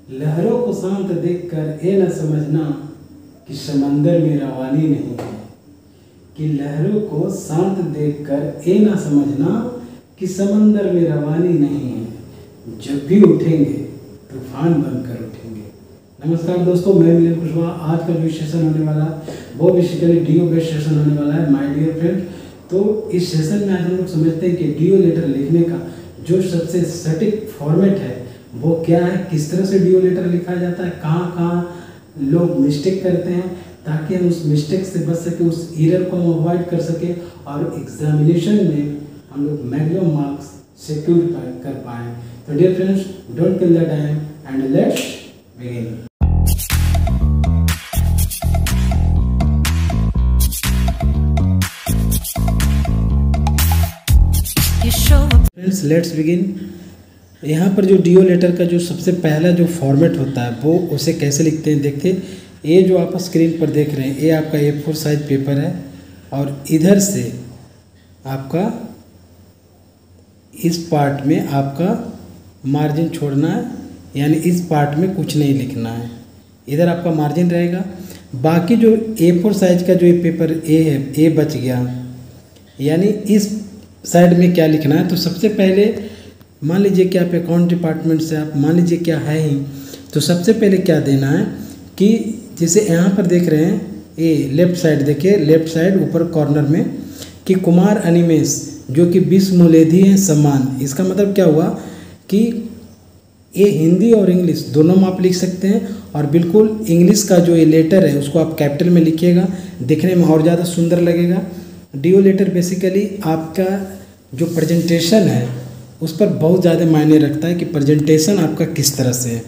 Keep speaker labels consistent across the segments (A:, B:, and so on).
A: लहरों को शांत देखकर ये न समझना कि समंदर में रवानी नहीं है। कि लहरों को शांत देखकर ये न समझना कि समंदर में रवानी नहीं है। जब भी उठेंगे तूफान बनकर उठेंगे। नमस्कार दोस्तों, मैं मिलन कुशवाहा। आज का जो सेशन होने वाला वो बेसिकली डीओ बेस्ड सेशन होने वाला है माय डियर फ्रेंड। तो इस सेशन में आज हम लोग समझते हैं कि डीओ लेटर लिखने का जो सबसे सटीक फॉर्मेट है वो क्या है, किस तरह से डीओ लेटर लिखा जाता है, कहाँ कहाँ लोग मिस्टेक करते हैं, ताकि हम उस मिस्टेक से बच सके, उस एरर को हम अवॉइड कर सके और एग्जामिनेशन में हम लोग मैक्सिमम मार्क्स सिक्योर कर पाएँ। तो dear friends, don't kill the time and let's begin. Friends let's begin. यहाँ पर जो डीओ लेटर का जो सबसे पहला जो फॉर्मेट होता है वो उसे कैसे लिखते हैं देखते। ये जो आप स्क्रीन पर देख रहे हैं ये आपका A4 साइज पेपर है और इधर से आपका इस पार्ट में आपका मार्जिन छोड़ना है, यानी इस पार्ट में कुछ नहीं लिखना है। इधर आपका मार्जिन रहेगा। बाकी जो A4 साइज का जो ये पेपर ए है, ए बच गया, यानी इस साइड में क्या लिखना है। तो सबसे पहले मान लीजिए कि आप अकाउंट डिपार्टमेंट से आप मान लीजिए क्या है ही, तो सबसे पहले क्या देना है कि जैसे यहाँ पर देख रहे हैं ये लेफ़्ट साइड, देखिए लेफ़्ट साइड ऊपर कॉर्नर में कि कुमार अनिमेश जो कि 20 मूलेधी हैं सम्मान। इसका मतलब क्या हुआ कि ये हिंदी और इंग्लिश दोनों में आप लिख सकते हैं और बिल्कुल इंग्लिश का जो ये लेटर है उसको आप कैपिटल में लिखिएगा, दिखने में और ज़्यादा सुंदर लगेगा। डीओ लेटर बेसिकली आपका जो प्रेजेंटेशन है उस पर बहुत ज़्यादा मायने रखता है कि प्रेजेंटेशन आपका किस तरह से है।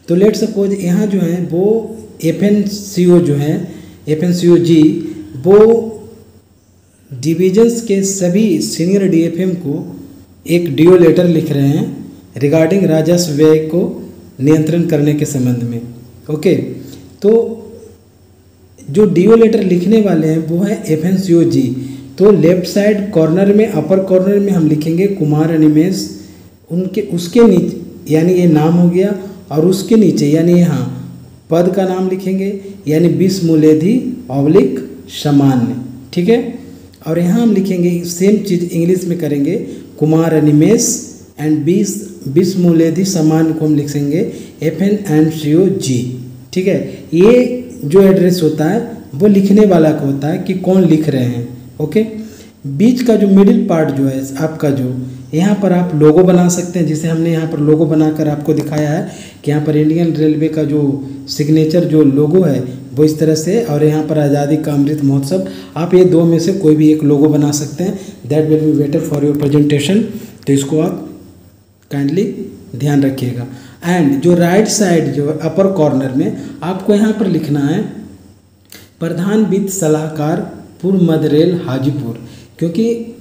A: तो लेट सपोज यहाँ जो है वो FNCO जो है FNCOG वो डिविजन्स के सभी सीनियर DFM को एक डीओ लेटर लिख रहे हैं रिगार्डिंग राजस्व व्यय को नियंत्रण करने के संबंध में। ओके, तो जो डीओ लेटर लिखने वाले हैं वो है FNCOG। तो लेफ्ट साइड कॉर्नर में अपर कॉर्नर में हम लिखेंगे कुमार अनिमेश, उनके उसके नीचे यानी ये नाम हो गया और उसके नीचे यानी यहाँ पद का नाम लिखेंगे यानी 20 मूलेधी ऑब्लिक सामान्य, ठीक है। और यहाँ हम लिखेंगे सेम चीज़ इंग्लिश में करेंगे कुमार अनिमेश एंड 20 मूलेधी सामान्य को हम लिखेंगे FNCOG, ठीक है। ये जो एड्रेस होता है वो लिखने वाला का होता है कि कौन लिख रहे हैं। ओके, बीच का जो मिडिल पार्ट जो है आपका जो यहाँ पर आप लोगो बना सकते हैं, जिसे हमने यहाँ पर लोगो बनाकर आपको दिखाया है कि यहाँ पर इंडियन रेलवे का जो सिग्नेचर जो लोगो है वो इस तरह से, और यहाँ पर आज़ादी का अमृत महोत्सव। आप ये दो में से कोई भी एक लोगो बना सकते हैं, that will be better for your presentation. तो इसको आप काइंडली ध्यान रखिएगा। एंड जो राइट साइड जो अपर कॉर्नर में आपको यहाँ पर लिखना है प्रधान वित्त सलाहकार पूर्व मध्य रेल हाजीपुर, क्योंकि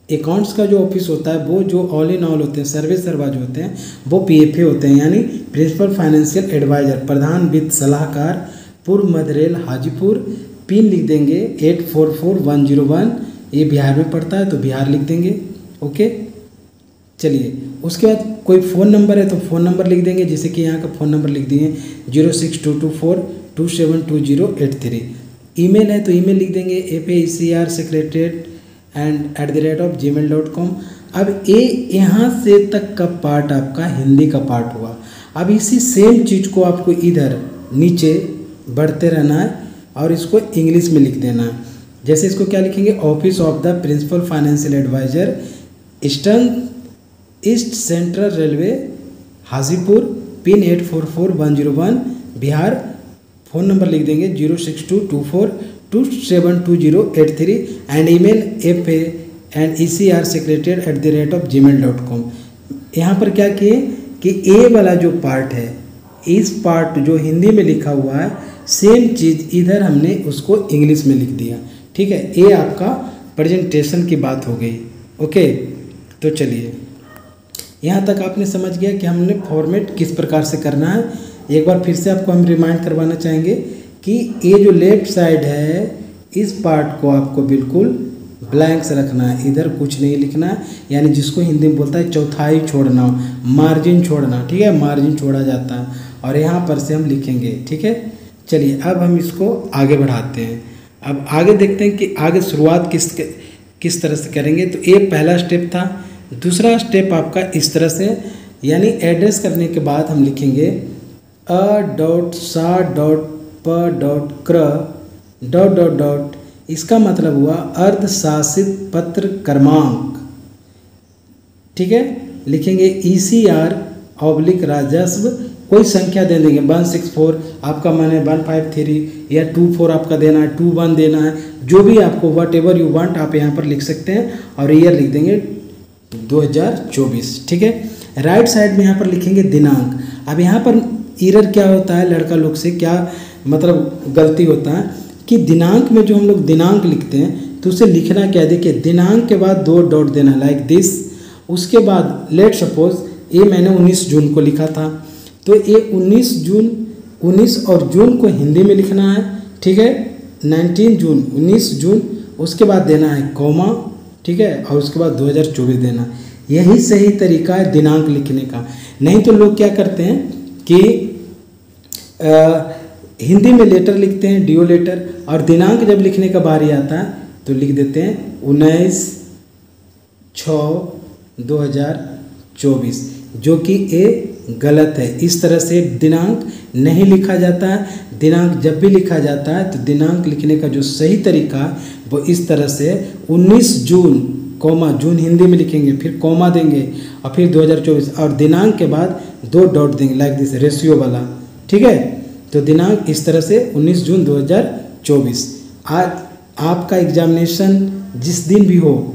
A: अकाउंट्स का जो ऑफिस होता है वो जो ऑल इन ऑल होते हैं सर्वे सर्वा जो होते हैं वो PFA होते हैं, यानी प्रिंसिपल फाइनेंशियल एडवाइजर प्रधान वित्त सलाहकार पूर्व मध्य रेल हाजीपुर। पिन लिख देंगे 844101। ये बिहार में पड़ता है तो बिहार लिख देंगे। ओके, चलिए उसके बाद कोई फ़ोन नंबर है तो फ़ोन नंबर लिख देंगे, जैसे कि यहाँ का फ़ोन नंबर लिख दिए 06224272083। ईमेल है तो ईमेल लिख देंगे FAECR@gmail.com। अब ये यहाँ से तक का पार्ट आपका हिंदी का पार्ट हुआ। अब इसी सेम चीज़ को आपको इधर नीचे बढ़ते रहना है और इसको इंग्लिश में लिख देना है। जैसे इसको क्या लिखेंगे, office of the principal financial adviser east central railway Hajipur, pin 844101 Bihar. Phone number लिख देंगे 06224272083 एंड ईमेल FAECR@gmail.com। यहाँ पर क्या किए कि ए वाला जो पार्ट है, इस पार्ट जो हिंदी में लिखा हुआ है सेम चीज़ इधर हमने उसको इंग्लिश में लिख दिया, ठीक है। ये आपका प्रेजेंटेशन की बात हो गई। ओके, तो चलिए यहाँ तक आपने समझ गया कि हमने फॉर्मेट किस प्रकार से करना है। एक बार फिर से आपको हम रिमाइंड करवाना चाहेंगे कि ये जो लेफ्ट साइड है इस पार्ट को आपको बिल्कुल ब्लैंक्स रखना है, इधर कुछ नहीं लिखना है, यानी जिसको हिंदी में बोलता है चौथाई छोड़ना, मार्जिन छोड़ना, ठीक है, मार्जिन छोड़ा जाता है और यहाँ पर से हम लिखेंगे, ठीक है। चलिए अब हम इसको आगे बढ़ाते हैं। अब आगे देखते हैं कि आगे शुरुआत किस तरह से करेंगे। तो ये पहला स्टेप था। दूसरा स्टेप आपका इस तरह से, यानी एड्रेस करने के बाद हम लिखेंगे a.sa.p.cr ... इसका मतलब हुआ अर्धशासित पत्र क्रमांक, ठीक है। लिखेंगे ECR/ राजस्व, कोई संख्या दे देंगे 164, आपका माने 153 या 24 आपका देना है, 21 देना है, जो भी आपको वट एवर यू वांट आप यहाँ पर लिख सकते हैं और ईयर लिख देंगे 2024, ठीक है। राइट साइड में यहाँ पर लिखेंगे दिनांक। अब यहाँ पर एरर क्या होता है, लड़का लोग से क्या मतलब गलती होता है कि दिनांक में जो हम लोग दिनांक लिखते हैं तो उसे लिखना क्या है, देखिए दिनांक के बाद 2 डॉट देना लाइक दिस। उसके बाद लेट सपोज ये मैंने 19 जून को लिखा था, तो ये 19 और जून को हिंदी में लिखना है, ठीक है। 19 जून 19 जून, उसके बाद देना है कॉमा, ठीक है, और उसके बाद 2024 देना। यही सही तरीका है दिनांक लिखने का। नहीं तो लोग क्या करते हैं कि हिंदी में लेटर लिखते हैं, डियो लेटर, और दिनांक जब लिखने का बारी आता है तो लिख देते हैं 19/6/2024, जो कि ये गलत है। इस तरह से दिनांक नहीं लिखा जाता है। दिनांक जब भी लिखा जाता है तो दिनांक लिखने का जो सही तरीका है वो इस तरह से 19 जून कॉमा, जून हिंदी में लिखेंगे, फिर कॉमा देंगे और फिर 2024 और दिनांक के बाद 2 डॉट देंगे लाइक दिस, रेशियो वाला, ठीक है। तो दिनांक इस तरह से 19 जून 2024। आज आपका एग्जामिनेशन जिस दिन भी हो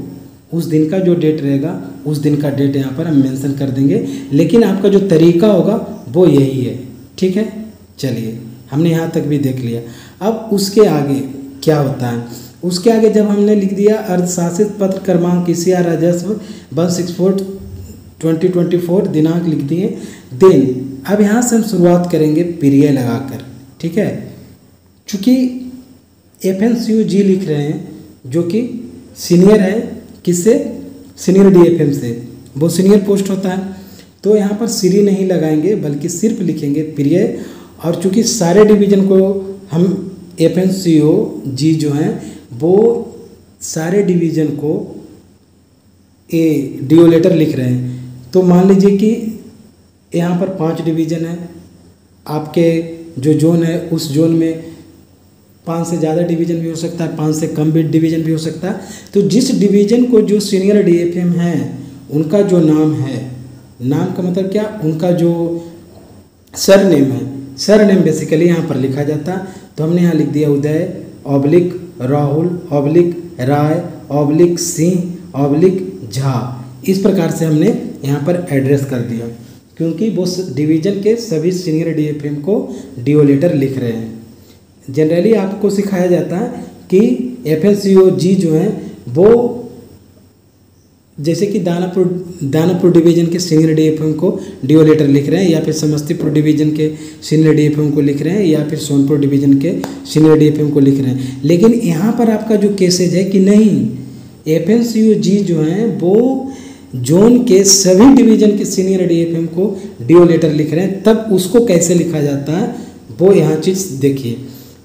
A: उस दिन का जो डेट रहेगा उस दिन का डेट यहाँ पर हम मेंशन कर देंगे, लेकिन आपका जो तरीका होगा वो यही है, ठीक है। चलिए हमने यहाँ तक भी देख लिया। अब उसके आगे क्या होता है, उसके आगे जब हमने लिख दिया अर्धशासित पत्र क्रमांक ECR राजस्व 164/2024 दिनांक लिख दिए, देन अब यहाँ से हम शुरुआत करेंगे पीरियड लगाकर, ठीक है। चूँकि FNCU-G लिख रहे हैं जो कि सीनियर है, किससे, सीनियर DFM से, वो सीनियर पोस्ट होता है, तो यहाँ पर सीरी नहीं लगाएंगे बल्कि सिर्फ लिखेंगे पीरियड। और चूँकि सारे डिवीज़न को हम FNCU-G जो हैं वो सारे डिवीज़न को डियो लेटर लिख रहे हैं, तो मान लीजिए कि यहाँ पर 5 डिवीज़न है, आपके जो जोन है उस जोन में 5 से ज़्यादा डिवीज़न भी हो सकता है, 5 से कम भी डिवीज़न भी हो सकता है। तो जिस डिवीज़न को जो सीनियर DFM है उनका जो नाम है, नाम का मतलब क्या, उनका जो सरनेम है, सरनेम बेसिकली यहाँ पर लिखा जाता है। तो हमने यहाँ लिख दिया उदय / राहुल / राय / सिंह / झा। इस प्रकार से हमने यहाँ पर एड्रेस कर दिया, क्योंकि वो डिवीज़न के सभी सीनियर DFM को डियो लेटर लिख रहे हैं। जनरली आपको सिखाया जाता है कि FNCU-G जो है वो जैसे कि दानापुर डिवीज़न के सीनियर DFM को डियो लेटर लिख रहे हैं, या फिर समस्तीपुर डिवीज़न के सीनियर DFM को लिख रहे हैं, या फिर सोनपुर डिवीज़न के सीनियर DFM को लिख रहे हैं। लेकिन यहाँ पर आपका जो केसेज है कि नहीं, FNCU-G जो है वो जोन के सभी डिवीज़न के सीनियर DFM को डियो लेटर लिख रहे हैं, तब उसको कैसे लिखा जाता है वो यहाँ चीज़ देखिए।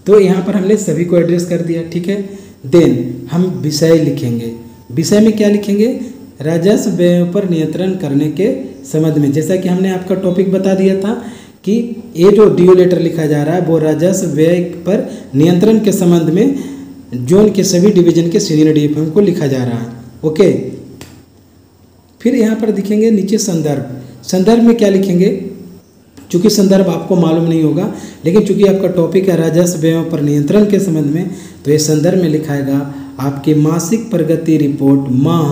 A: तो यहाँ पर हमने सभी को एड्रेस कर दिया, ठीक है। देन हम विषय लिखेंगे। विषय में क्या लिखेंगे, राजस्व व्यय पर नियंत्रण करने के संबंध में। जैसा कि हमने आपका टॉपिक बता दिया था कि ये जो डियो लेटर लिखा जा रहा है वो राजस्व व्यय पर नियंत्रण के संबंध में जोन के सभी डिवीज़न के सीनियर DFM को लिखा जा रहा है, ओके। फिर यहाँ पर दिखेंगे नीचे संदर्भ। संदर्भ में क्या लिखेंगे, चूँकि संदर्भ आपको मालूम नहीं होगा, लेकिन चूँकि आपका टॉपिक है राजस्व व्ययों पर नियंत्रण के संबंध में, तो ये संदर्भ में लिखाएगा आपकी मासिक प्रगति रिपोर्ट माह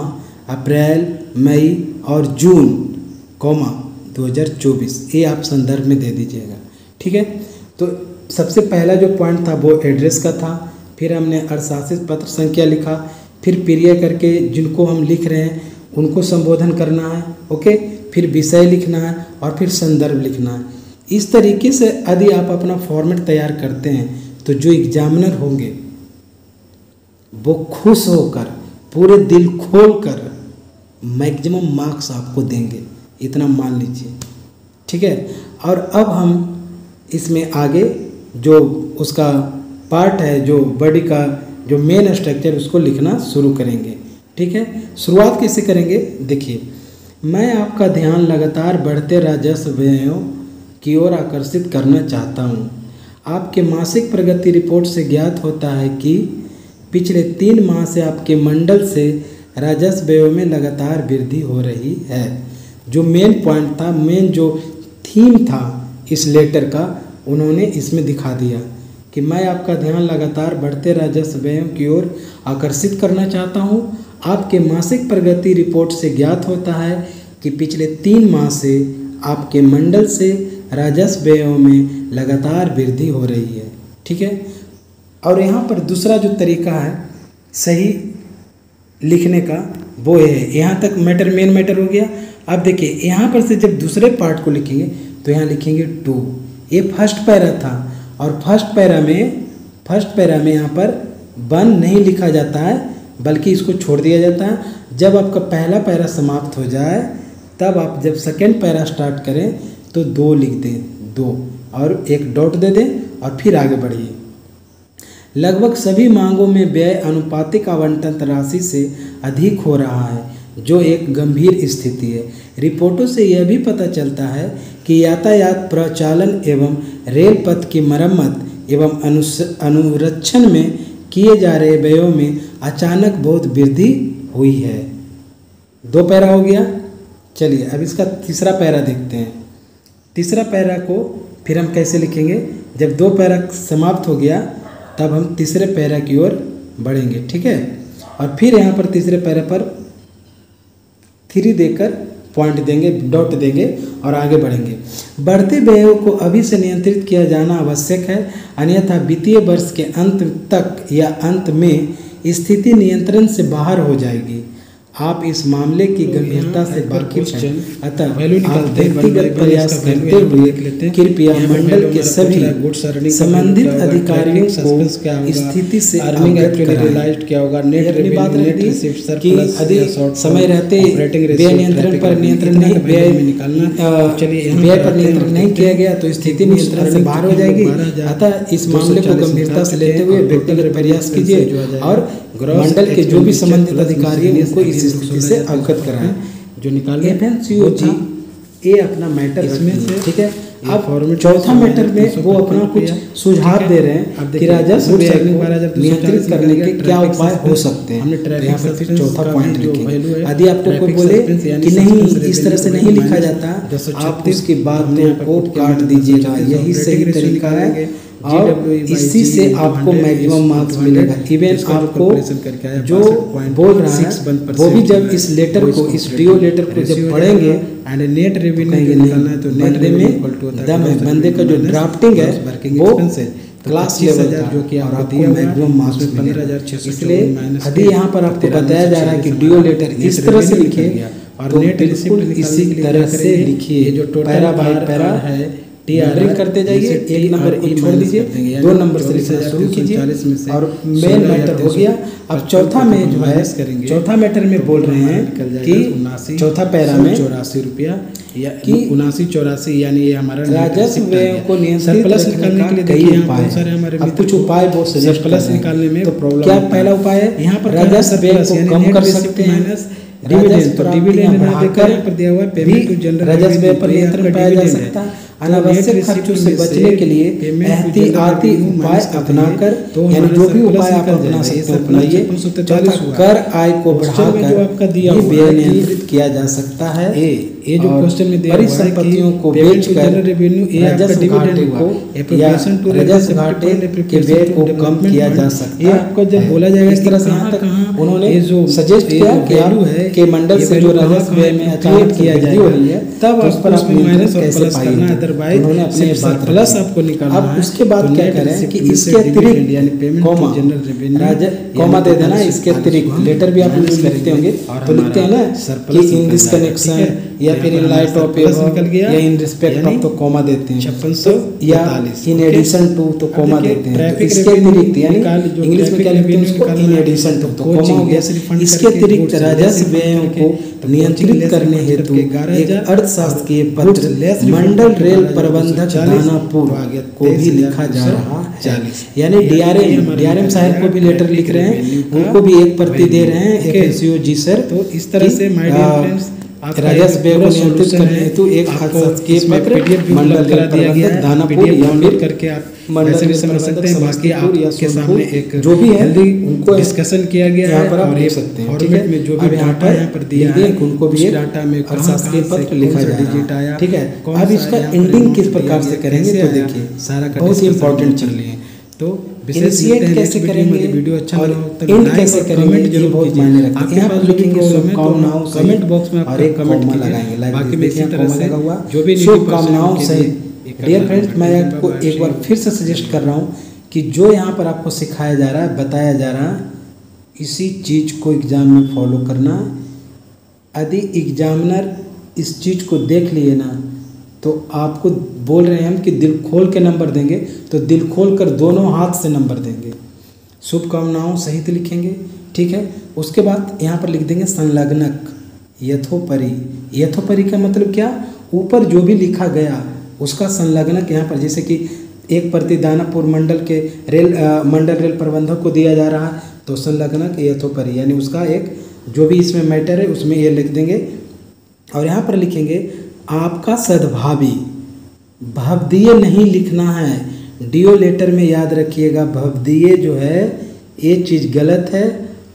A: अप्रैल, मई और जून, 2024। ये आप संदर्भ में दे दीजिएगा, ठीक है। तो सबसे पहला जो पॉइंट था वो एड्रेस का था, फिर हमने अर्धशासित पत्र संख्या लिखा, फिर पीरियड करके जिनको हम लिख रहे हैं उनको संबोधन करना है, ओके। फिर विषय लिखना है और फिर संदर्भ लिखना है। इस तरीके से यदि आप अपना फॉर्मेट तैयार करते हैं तो जो एग्जामिनर होंगे वो खुश होकर पूरे दिल खोल कर मैक्सिमम मार्क्स आपको देंगे, इतना मान लीजिए, ठीक है। और अब हम इसमें आगे जो उसका पार्ट है, जो बॉडी का जो मेन स्ट्रक्चर, उसको लिखना शुरू करेंगे, ठीक है। शुरुआत कैसे करेंगे, देखिए, मैं आपका ध्यान लगातार बढ़ते राजस्व व्ययों की ओर आकर्षित करना चाहता हूँ। आपके मासिक प्रगति रिपोर्ट से ज्ञात होता है कि पिछले 3 माह से आपके मंडल से राजस्व व्ययों में लगातार वृद्धि हो रही है। जो मेन पॉइंट था, मेन जो थीम था इस लेटर का, उन्होंने इसमें दिखा दिया कि मैं आपका ध्यान लगातार बढ़ते राजस्व व्ययों की ओर आकर्षित करना चाहता हूँ। आपके मासिक प्रगति रिपोर्ट से ज्ञात होता है कि पिछले 3 माह से आपके मंडल से राजस्व व्ययों में लगातार वृद्धि हो रही है, ठीक है। और यहाँ पर दूसरा जो तरीका है सही लिखने का वो है, यहाँ तक मैटर मेन मैटर हो गया। अब देखिए, यहाँ पर से जब दूसरे पार्ट को लिखेंगे तो यहाँ लिखेंगे 2। ये फर्स्ट पैरा था, और फर्स्ट पैरा में यहाँ पर 1 नहीं लिखा जाता है, बल्कि इसको छोड़ दिया जाता है। जब आपका पहला पैरा समाप्त हो जाए, तब आप जब सेकेंड पैरा स्टार्ट करें तो 2 लिख दें, 2 और एक डॉट दे दें और फिर आगे बढ़िए। लगभग सभी मांगों में व्यय अनुपातिक आवंटन राशि से अधिक हो रहा है, जो एक गंभीर स्थिति है। रिपोर्टों से यह भी पता चलता है कि यातायात प्रचालन एवं रेल पथ की मरम्मत एवं अनुरक्षण में किए जा रहे व्ययों में अचानक बहुत वृद्धि हुई है। 2 पैरा हो गया। चलिए अब इसका तीसरा पैरा देखते हैं। तीसरा पैरा को फिर हम कैसे लिखेंगे, जब 2 पैरा समाप्त हो गया तब हम तीसरे पैरा की ओर बढ़ेंगे, ठीक है। और फिर यहाँ पर तीसरे पैरा पर 3 देकर पॉइंट देंगे, डॉट देंगे और आगे बढ़ेंगे। बढ़ते व्ययों को अभी से नियंत्रित किया जाना आवश्यक है, अन्यथा वित्तीय वर्ष के अंत तक या अंत में स्थिति नियंत्रण से बाहर हो जाएगी। आप इस मामले की गंभीरता से वाकिफ हैं, अतः आप व्यक्तिगत प्रयास करते हुए कृपया मंडल के सभी संबंधित अधिकारियों को स्थिति से अवगत कराएं। अपनी बात रहती है कि अधिक समय रहते व्यय नियंत्रण पर नियंत्रण नहीं, व्यय पर नियंत्रण नहीं किया गया तो स्थिति नियंत्रण से बाहर हो जाएगी। अतः इस मामले को गंभीरता से लेते हुए व्यक्तिगत प्रयास कीजिए और मंडल के जो भी संबंधित अधिकारी हैं उनको इस स्थिति से अवगत कराएं। जो निकाल FNCOG ये अपना मैटर इसमें से, ठीक है। अब चौथा मैटर में वो अपना कुछ सुझाव दे रहे हैं कि राजस्व व्यय को नियंत्रित करने के क्या उपाय हो सकते हैं। यहाँ पर फिर चौथा पॉइंट लिखेंगे। यदि आपको कोई बोले कि नहीं इस तरह से नहीं लिखा जाता, आप उसकी बातों को काट दीजिएगा, यही सही तरीका है और इसी से आपको मैक्सिमम मार्क्स मिलेगा। इवन आपको जो बोल रहा है वो भी जब इस लेटर को, इस डीओ लेटर को जब पढ़ेंगे एंड नेट रेवेन्यू निकालना है तो बंदे में दम है, बंदे का जो ड्राफ्टिंग है वो क्लास लेवल का, जो कि आपको मैक्सिमम मार्क्स 15,600। इसलिए यदि यहाँ पर आपको बताया जा रहा है कि डीओ लेटर इस तरह से लिखे और नेट रिसिप्ट इसी तरह से लिखिए। जो पैरा बाय पैरा है टीआरिंग करते जाइए, 1 नंबर को छोड़ दीजिए, 2 नंबर से लिखना शुरू कीजिए और मेन मैटर हो गया। अब चौथा में जो है, चौथा मैटर में बोल रहे हैं कि चौथा पैरा में 84 रुपया या कि 79-84, यानी ये हमारा राजस्व व्यय को नियंत्रित प्लस निकालने के लिए कई उपाय सारे हमारे कुछ उपाय वो सजेस्ट प्लस निकालने में तो प्रॉब्लम क्या पहला उपाय है, यहाँ पर राजस्व व्यय को कम कर सकते हैं। डिविडेंड, तो डिविडेंड बढ़ाकर पर दिया हुआ पेमेंट टू जनरल राजस्व व्यय पर नियंत्रण पाया जा सकता है। अनावश्यक खर्चों से बचने के लिए एहतियाती उपाय अपनाकर, यानी जो भी उपाय आप अपना सकते हैं अपनाइए। कर आय को बढ़ाकर व्यय नियंत्रित किया जा सकता है। ये जो क्वेश्चन में दिया परिसंपत्तियों को बेचकर राजस्व घाटे को या राजस्व घाटे के व्यय को कम किया जा सकता है। ये आपको जब बोला जाएगा इस तरह से, यहाँ तक उन्होंने जो सजेस्ट किया कि आप के मंडल से जो राजस्व व्यय में अचानक किया जाएगा तब उस पर आप माइनस कैसे पाएंगे, उन्होंने अपने बात प्लस आपको निकालना। अब उसके बाद क्या करें कि इसके अतिरिक्त कॉमा दे देना, इसके अतिरिक्त लेटर भी आप लिखते होंगे तो लिखते हैं ना कि इन दिस कनेक्शन या फिर इन लाइट ऑफ
B: निकल गया,
A: या इन रिस्पेक्ट ऑफ तो कॉमा देते हैं
B: 5642
A: या इन एडिशन टू तो कॉमा देते हैं। तो इसके अतिरिक्त यानी इंग्लिश में क्या लिखते हैं उसको, इन एडिशन टू तो कॉमा हो गया। इसके अतिरिक्त राजस्व व्ययों को नियंत्रित करने हेतु एक अर्थशास्त्रीय पत्र मंडल रेल प्रबंधक दानापुर को भी लिखा जा रहा है। यानी डीआरएम साहब को भी लेटर लिख रहे हैं, उनको भी एक प्रति दे रहे हैं एफएनसीओ जी सर।
B: तो इस तरह से माय डियर फ्रेंड्स
A: राजस्व व्यय को नियंत्रित करने हेतु एक अर्थशास्त्रीय पत्र मंडल रेल प्रबंधक दानापुर या फिर
B: करके आप वैसे भी समझ सकते हैं। बाकी आपके सामने एक
A: जो भी है
B: उनको डिस्कशन किया गया है
A: पर आप देख सकते हैं। ठीक है,
B: में जो भी डाटा यहाँ पर दिया है
A: उनको भी
B: डाटा में
A: अर्थशास्त्रीय पत्र लिखा जा है। ठीक है, अब इसका
B: यहाँ
A: एंडिंग किस प्रकार से करेंगे तो देखिए
B: सारा
A: बहुत ही इंपॉर्टेंट चल रही है। तो इनिशिएट कैसे करेंगे
B: वीडियो अच्छा
A: और
B: लगा
A: एंड कैसे करेंगे ये बहुत मायने रखता है। यहाँ पर लिखेंगे शुभकामनाओं
B: कमेंट बॉक्स में आप
A: एक
B: कमेंट
A: लगाएंगे।
B: बाकी में इसी तरह से
A: जो भी शुभकामनाओं सहित। डियर फ्रेंड्स, मैं आपको एक बार फिर से सजेस्ट कर रहा हूँ कि जो यहाँ पर आपको सिखाया जा रहा है, बताया जा रहा है, इसी चीज़ को एग्ज़ाम में फॉलो करना। यदि एग्जामिनर इस चीज़ को देख लिए ना तो आपको बोल रहे हैं हम कि दिल खोल के नंबर देंगे, तो दिल खोल कर दोनों हाथ से नंबर देंगे। शुभकामनाओं सहित लिखेंगे। ठीक है, उसके बाद यहाँ पर लिख देंगे संलग्नक यथोपरि। यथोपरि का मतलब क्या, ऊपर जो भी लिखा गया उसका संलग्नक यहाँ पर, जैसे कि एक प्रति दानापुर मंडल के मंडल रेल प्रबंधक को दिया जा रहा है तो संलग्नक यथोपरि, यानी उसका एक जो भी इसमें मैटर है उसमें ये लिख देंगे। और यहाँ पर लिखेंगे आपका सद्भावी। भवदीय नहीं लिखना है, डीओ लेटर में याद रखिएगा भवदीय जो है ये चीज़ गलत है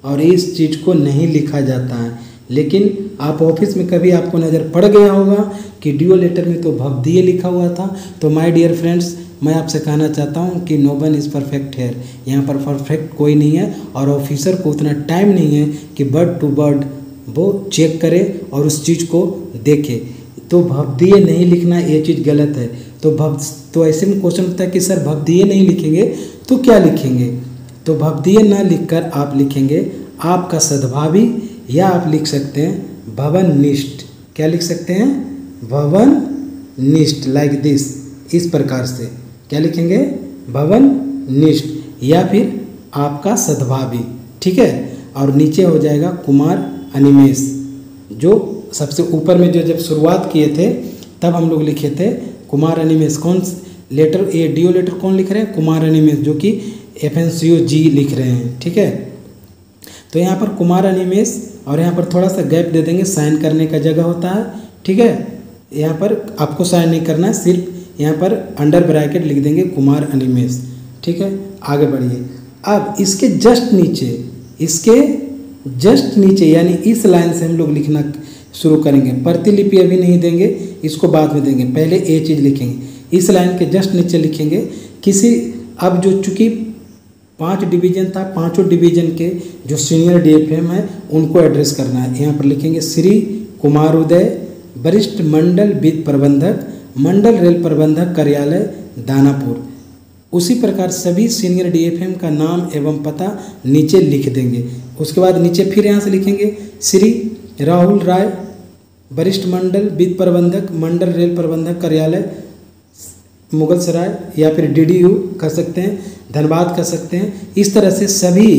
A: और इस चीज़ को नहीं लिखा जाता है। लेकिन आप ऑफिस में कभी आपको नज़र पड़ गया होगा कि डीओ लेटर में तो भवदीय लिखा हुआ था। तो माय डियर फ्रेंड्स, मैं आपसे कहना चाहता हूं कि no one is perfect here. यहाँ पर परफेक्ट कोई नहीं है और ऑफिसर को उतना टाइम नहीं है कि वर्ड टू वर्ड वो चेक करे और उस चीज़ को देखे। तो भवदीय नहीं लिखना ये चीज़ गलत है। तो ऐसे में क्वेश्चन होता है कि सर भवदीय नहीं लिखेंगे तो क्या लिखेंगे, तो भवदीय ना लिखकर आप लिखेंगे आपका सद्भावी, या आप लिख सकते हैं भवननिष्ठ। क्या लिख सकते हैं, भवननिष्ठ, लाइक दिस, इस प्रकार से क्या लिखेंगे, भवननिष्ठ, या फिर आपका सद्भावी। ठीक है, और नीचे हो जाएगा कुमार अनिमेष। जो सबसे ऊपर में जो जब शुरुआत किए थे तब हम लोग लिखे थे कुमार अनिमेष। कौन लेटर, ये डीओ लेटर कौन लिख रहे हैं, कुमार अनिमेष, जो कि एफएनसीओ जी लिख रहे हैं। ठीक है, तो यहाँ पर कुमार अनिमेष और यहाँ पर थोड़ा सा गैप दे देंगे, साइन करने का जगह होता है। ठीक है, यहाँ पर आपको साइन नहीं करना है, सिर्फ यहाँ पर अंडर ब्रैकेट लिख देंगे कुमार अनिमेष। ठीक है, आगे बढ़िए। अब इसके जस्ट नीचे यानी इस लाइन से हम लोग लिखना शुरू करेंगे। प्रतिलिपि अभी नहीं देंगे, इसको बाद में देंगे, पहले ये चीज़ लिखेंगे। इस लाइन के जस्ट नीचे लिखेंगे किसी, अब जो चूँकि 5 डिवीज़न था, पांचों डिवीज़न के जो सीनियर डीएफएम है उनको एड्रेस करना है। यहाँ पर लिखेंगे श्री कुमार उदय, वरिष्ठ मंडल वित्त प्रबंधक, मंडल रेल प्रबंधक कार्यालय दानापुर। उसी प्रकार सभी सीनियर डीएफएम का नाम एवं पता नीचे लिख देंगे। उसके बाद नीचे फिर यहाँ से लिखेंगे श्री राहुल राय, वरिष्ठ मंडल वित्त प्रबंधक, मंडल रेल प्रबंधक कार्यालय मुगल सराय, या फिर डीडीयू कर सकते हैं, धनबाद कर सकते हैं। इस तरह से सभी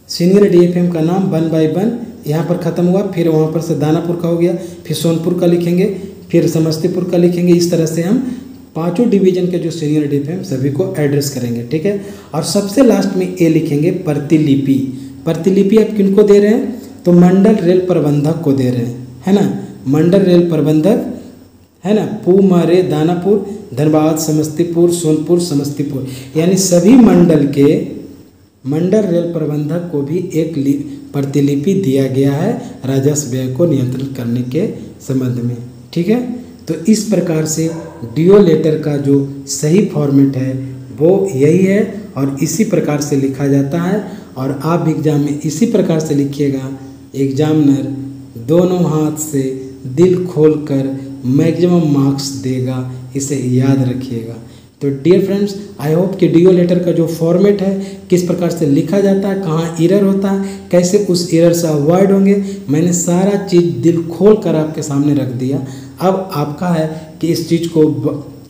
A: सीनियर डीएफएम का नाम 1 बाय 1 यहाँ पर ख़त्म हुआ, फिर वहाँ पर से दानापुर का हो गया, फिर सोनपुर का लिखेंगे, फिर समस्तीपुर का लिखेंगे। इस तरह से हम पांचों डिवीज़न के जो सीनियर डीएफएम सभी को एड्रेस करेंगे। ठीक है, और सबसे लास्ट में ए लिखेंगे प्रतिलिपि। प्रतिलिपि आप किनको दे रहे हैं, तो मंडल रेल प्रबंधक को दे रहे हैं, है ना, मंडल रेल प्रबंधक, है ना, पूमारे दानापुर, धनबाद, समस्तीपुर, सोनपुर, समस्तीपुर, यानी सभी मंडल के मंडल रेल प्रबंधक को भी एक प्रतिलिपि दिया गया है राजस्व व्यय को नियंत्रित करने के संबंध में। ठीक है, तो इस प्रकार से डीओ लेटर का जो सही फॉर्मेट है वो यही है और इसी प्रकार से लिखा जाता है। और आप एग्जाम में इसी प्रकार से लिखिएगा, एग्जामिनर दोनों हाथ से दिल खोलकर मैक्सिमम मार्क्स देगा, इसे याद रखिएगा। तो डियर फ्रेंड्स, आई होप कि डीओ लेटर का जो फॉर्मेट है, किस प्रकार से लिखा जाता है, कहाँ एरर होता है, कैसे उस एरर से अवॉइड होंगे, मैंने सारा चीज़ दिल खोल कर आपके सामने रख दिया। अब आपका है कि इस चीज़ को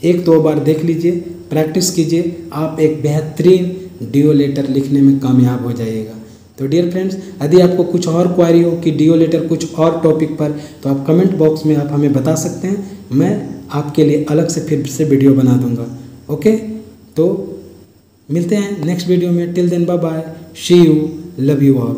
A: 1-2 बार देख लीजिए, प्रैक्टिस कीजिए, आप एक बेहतरीन डीओ लेटर लिखने में कामयाब हो जाइएगा। तो डियर फ्रेंड्स, यदि आपको कुछ और क्वारी हो कि डीओ लेटर कुछ और टॉपिक पर, तो आप कमेंट बॉक्स में आप हमें बता सकते हैं, मैं आपके लिए अलग से फिर से वीडियो बना दूंगा। ओके, तो मिलते हैं नेक्स्ट वीडियो में। Till then bye bye, see you, love you all.